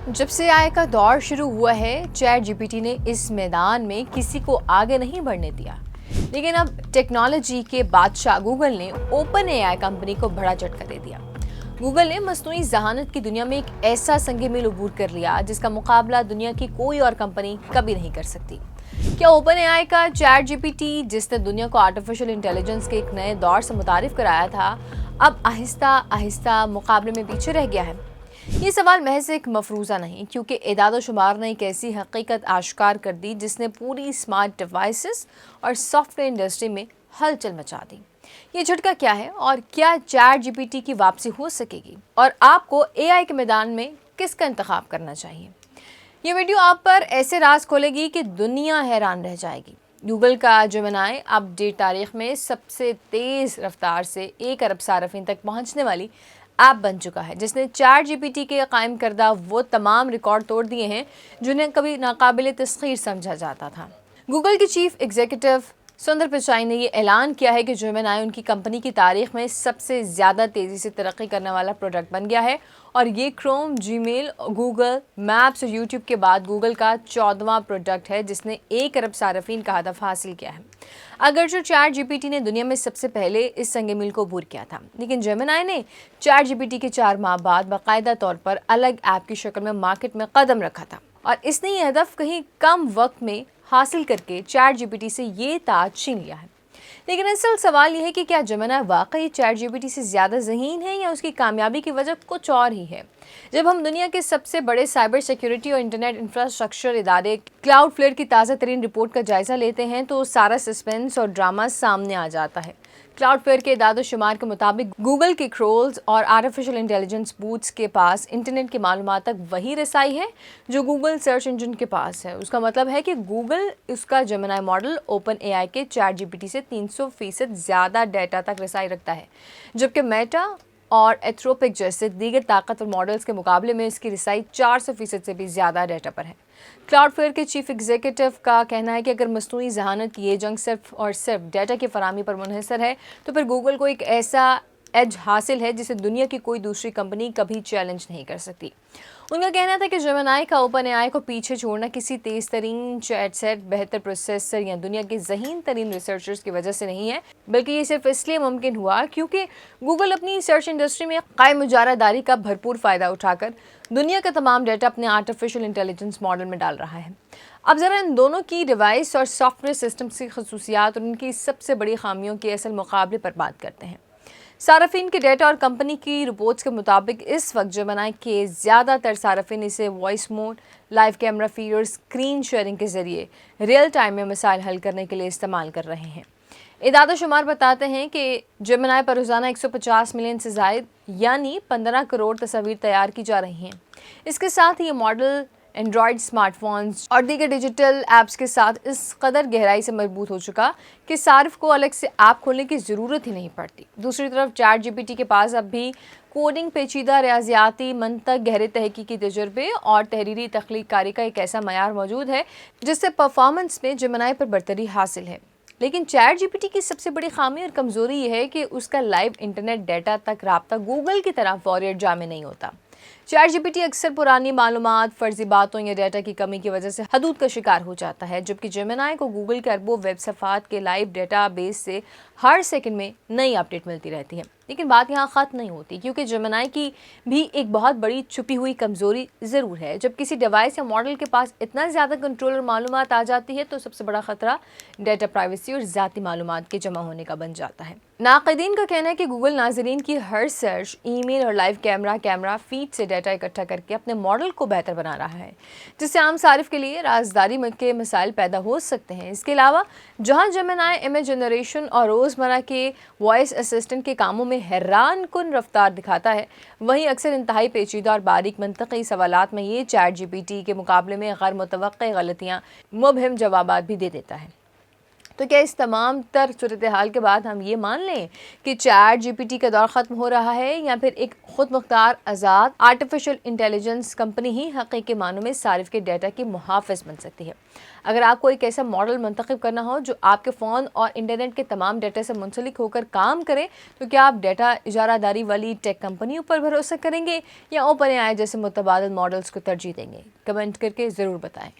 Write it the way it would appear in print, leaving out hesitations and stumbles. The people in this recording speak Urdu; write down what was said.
جب سے آئی کا دور شروع ہوا ہے، چیٹ جی پی ٹی نے اس میدان میں کسی کو آگے نہیں بڑھنے دیا۔ لیکن اب ٹیکنالوجی کے بادشاہ گوگل نے اوپن اے آئی کمپنی کو بڑا جھٹکا دے دیا۔ گوگل نے مصنوعی ذہانت کی دنیا میں ایک ایسا سنگ میل عبور کر لیا جس کا مقابلہ دنیا کی کوئی اور کمپنی کبھی نہیں کر سکتی۔ کیا اوپن اے آئی کا چیٹ جی پی ٹی، جس نے دنیا کو آرٹیفیشل انٹیلیجنس کے ایک نئے دور سے متعارف کرایا تھا، اب آہستہ آہستہ مقابلے میں پیچھے رہ گیا ہے؟ یہ سوال محض ایک مفروضہ نہیں، کیونکہ اعداد و شمار نے ایک ایسی حقیقت آشکار کر دی جس نے پوری اسمارٹ ڈیوائسز اور سافٹ ویئر انڈسٹری میں ہلچل مچا دی۔ یہ جھٹکا کیا ہے اور کیا چیٹ جی پی ٹی کی واپسی ہو سکے گی؟ اور آپ کو اے آئی کے میدان میں کس کا انتخاب کرنا چاہیے؟ یہ ویڈیو آپ پر ایسے راز کھولے گی کہ دنیا حیران رہ جائے گی۔ گوگل کا جیمنائی اپ ڈیٹ تاریخ میں سب سے تیز رفتار سے 1 ارب صارفین تک پہنچنے والی ایپ بن چکا ہے، جس نے چیٹ جی پی ٹی کے قائم کردہ وہ تمام ریکارڈ توڑ دیے ہیں جنہیں کبھی ناقابل تسخیر سمجھا جاتا تھا۔ گوگل کے چیف ایگزیکٹو سندر پچائی نے یہ اعلان کیا ہے کہ جیمنائی ان کی کمپنی کی تاریخ میں سب سے زیادہ تیزی سے ترقی کرنے والا پروڈکٹ بن گیا ہے، اور یہ کروم، جی میل، گوگل میپس اور یوٹیوب کے بعد گوگل کا 14واں پروڈکٹ ہے جس نے 1 ارب صارفین کا ہدف حاصل کیا ہے۔ اگرچہ چیٹ جی پی ٹی نے دنیا میں سب سے پہلے اس سنگ میل کو عبور کیا تھا، لیکن جیمنائی نے چیٹ جی پی ٹی کے 4 ماہ بعد باقاعدہ طور پر الگ ایپ کی شکل میں مارکیٹ میں قدم رکھا تھا، اور اس نے یہ ہدف کہیں کم وقت میں حاصل کر کے چیٹ جی پی ٹی سے یہ تاج چھین لیا ہے۔ لیکن اصل سوال یہ ہے کہ کیا جیمنائی واقعی چیٹ جی پی ٹی سے زیادہ ذہین ہے، یا اس کی کامیابی کی وجہ کچھ اور ہی ہے؟ جب ہم دنیا کے سب سے بڑے سائبر سیکیورٹی اور انٹرنیٹ انفراسٹرکچر ادارے کلاؤڈ فلیئر کی تازہ ترین رپورٹ کا جائزہ لیتے ہیں تو سارا سسپینس اور ڈرامہ سامنے آ جاتا ہے۔ کلاؤڈ فلیئر کے اعداد و شمار کے مطابق گوگل کے کرولز اور آرٹیفیشل انٹیلیجنس بوٹس کے پاس انٹرنیٹ کی معلومات تک وہی رسائی ہے جو گوگل سرچ انجن کے پاس ہے۔ اس کا مطلب ہے کہ گوگل اس کا جیمنائی ماڈل اوپن اے آئی کے چیٹ جی پی ٹی سے 300% زیادہ ڈیٹا تک رسائی رکھتا ہے، جبکہ میٹا اور ایتھروپک جیسے دیگر طاقتور ماڈلز کے مقابلے میں اس کی رسائی 400% سے بھی زیادہ ڈیٹا پر ہے۔ کلاؤڈ فلیئر کے چیف ایگزیکٹو کا کہنا ہے کہ اگر مصنوعی ذہانت کی یہ جنگ صرف اور صرف ڈیٹا کی فراہمی پر منحصر ہے تو پھر گوگل کو ایک ایسا ایج حاصل ہے جسے دنیا کی کوئی دوسری کمپنی کبھی چیلنج نہیں کر سکتی۔ ان کا کہنا تھا کہ جیمنائی کا اوپن اے آئی کو پیچھے چھوڑنا کسی تیز ترین چیٹ سیٹ، بہتر پروسیسر یا دنیا کے ذہین ترین ریسرچرز کی وجہ سے نہیں ہے، بلکہ یہ صرف اس لیے ممکن ہوا کیونکہ گوگل اپنی سرچ انڈسٹری میں قائم مجارہ داری کا بھرپور فائدہ اٹھا کر دنیا کا تمام ڈیٹا اپنے آرٹیفیشل انٹیلیجنس ماڈل میں ڈال رہا ہے۔ اب ذرا ان دونوں کی ڈیوائس اور سافٹ ویئر سسٹمز کی خصوصیات اور ان کی سب سے بڑی خامیوں کے اصل مقابلے پر بات کرتے ہیں۔ صارفین کے ڈیٹا اور کمپنی کی رپورٹس کے مطابق اس وقت جیمنائی کے زیادہ تر صارفین اسے voice mode, live camera feed اور اسکرین شیئرنگ کے ذریعے ریئل ٹائم میں مسائل حل کرنے کے لیے استعمال کر رہے ہیں۔ اعداد و شمار بتاتے ہیں کہ جیمنائی پر روزانہ 150 ملین سے زائد یعنی 15 کروڑ تصاویر تیار کی جا رہی ہیں۔ اس کے ساتھ یہ ماڈل اینڈرائیڈ اسمارٹ فونز اور دیگر ڈیجیٹل ایپس کے ساتھ اس قدر گہرائی سے مربوط ہو چکا کہ صارف کو الگ سے ایپ کھولنے کی ضرورت ہی نہیں پڑتی۔ دوسری طرف چیٹ جی پی ٹی کے پاس اب بھی کوڈنگ، پیچیدہ ریاضیاتی منطق، گہرے تحقیقی تجربے اور تحریری تخلیق کاری کا ایک ایسا معیار موجود ہے جس سے پرفارمنس میں جیمنائی پر برتری حاصل ہے۔ لیکن چیٹ جی پی ٹی کی سب سے بڑی خامی اور کمزوری یہ ہے کہ اس کا لائیو انٹرنیٹ ڈیٹا تک رابطہ گوگل کی طرح فوری اور جامع نہیں ہوتا۔ چیٹ جی پی ٹی اکثر پرانی معلومات، فرضی باتوں یا ڈیٹا کی کمی کی وجہ سے حدود کا شکار ہو جاتا ہے، جبکہ جیمنائی کو گوگل کے اربوں ویب صفحات کے لائیو ڈیٹا بیس سے ہر سیکنڈ میں نئی اپڈیٹ ملتی رہتی ہے۔ لیکن بات یہاں ختم نہیں ہوتی، کیونکہ جیمنائی کی بھی ایک بہت بڑی چھپی ہوئی کمزوری ضرور ہے۔ جب کسی ڈیوائس یا ماڈل کے پاس اتنا زیادہ کنٹرول اور معلومات آ جاتی ہے تو سب سے بڑا خطرہ ڈیٹا پرائیویسی اور ذاتی معلومات کے جمع ہونے کا بن جاتا ہے۔ ناقدین کا کہنا ہے کہ گوگل ناظرین کی ہر سرچ، ای میل اور لائیو کیمرہ فیڈ سے ڈیٹا اکٹھا کر کے اپنے ماڈل کو بہتر بنا رہا ہے، جس سے عام صارف کے لیے رازداری کے مسائل پیدا ہو سکتے ہیں۔ اس کے علاوہ جہاں جیمنائی امیج جنریشن اور روزمرہ کے وائس اسسٹنٹ کے کاموں میں حیران کن رفتار دکھاتا ہے، وہیں اکثر انتہائی پیچیدہ اور باریک منطقی سوالات میں یہ چیٹ جی پی ٹی کے مقابلے میں غیر متوقع غلطیاں، مبہم جوابات بھی دے دیتا ہے۔ تو تو کیا اس تمام تر صورتحال کے بعد ہم یہ مان لیں کہ چیٹ جی پی ٹی کا دور ختم ہو رہا ہے، یا پھر ایک خود مختار آزاد آرٹیفیشل انٹیلیجنس کمپنی ہی حقیقی معنوں میں صارف کے ڈیٹا کی محافظ بن سکتی ہے؟ اگر آپ کو ایک ایسا ماڈل منتخب کرنا ہو جو آپ کے فون اور انٹرنیٹ کے تمام ڈیٹا سے منسلک ہو کر کام کرے، تو کیا آپ ڈیٹا اجارہ داری والی ٹیک کمپنیوں پر بھروسہ کریں گے یا اوپن اے آئی جیسے متبادل ماڈلز کو ترجیح دیں گے؟ کمنٹ کر کے ضرور بتائیں۔